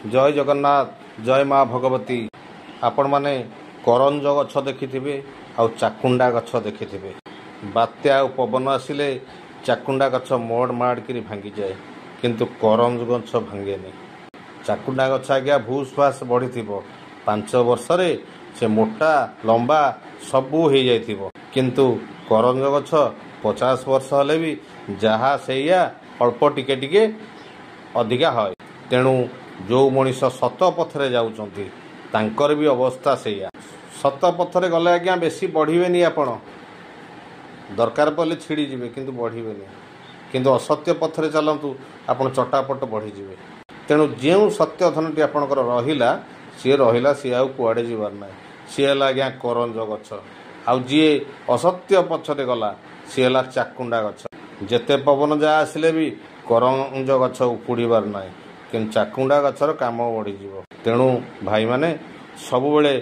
जय जगन्नाथ जय माँ भगवती। आपण माने करंज गछ देखिथिबे आ चाकुंडा गछ देखिथिबे। बात्या पवन आसिले चाकुंडा गछ मोड़ माड़ करी भांगी जाए किंतु करंज गछ भांगेनी। चाकुंडा गछ आज्ञा भूस फास बढ़ी 5 वर्ष से मोटा लंबा सबू हो जाइथिबो किंतु करंज गछ 50 वर्ष हेले भी जहा सेया अल्प टिके टिके अधिका है। तेणु जो मनीष सत पथरे जाउचंती तांकर भी अवस्था सेया। सत पथरे गले आज्ञा बेसी बढ़िबेनी, आपण दरकार पड़े छिड़ी जिवे किंतु बढ़िबेनी। किंतु असत्य पथरे चलतु आपण चटापट बढ़ी जिवे। तेणु जो सत्य धनटी आपणकर रहिला सी रहिला, सी आउ कुआडे जीवार ना। सी है आज्ञा करंज गछ। आउ जी असत्य पछरे गला सी है चाकुंडा गछ। जेते पवन जा आसिले भी करंज गछ उपुड़ीबार ना कि चाकुंडा गछर काम बढ़ीଯିव। तेणु भाई माने सबु बेले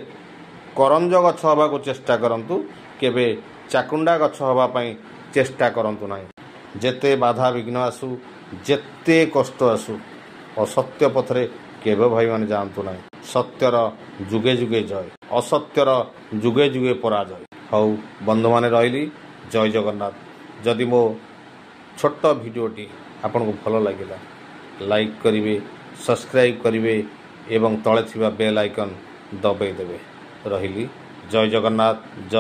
करंज गछ हवा को चेष्टा करंतु, केबे चाकुंडा गछ हवा पई चेष्टा करंतु नाही। जेते बाधा विघ्न आसु जेते कष्ट आसु असत्य पथरे केबे भाई माने जानतु नाही। सत्यर जुगे जुगे जय, असत्यर जुगे जुगे पराजय। हौ बंधु माने रहिली। जय जगन्नाथ। जदि मो छोट भिडियोटी आपन को भलो लागिला लाइक करिवे, सब्सक्राइब करिवे एवं तळे थिबा बेल आइकन दबाई देबे। रहिली। जय जगन्नाथ। जय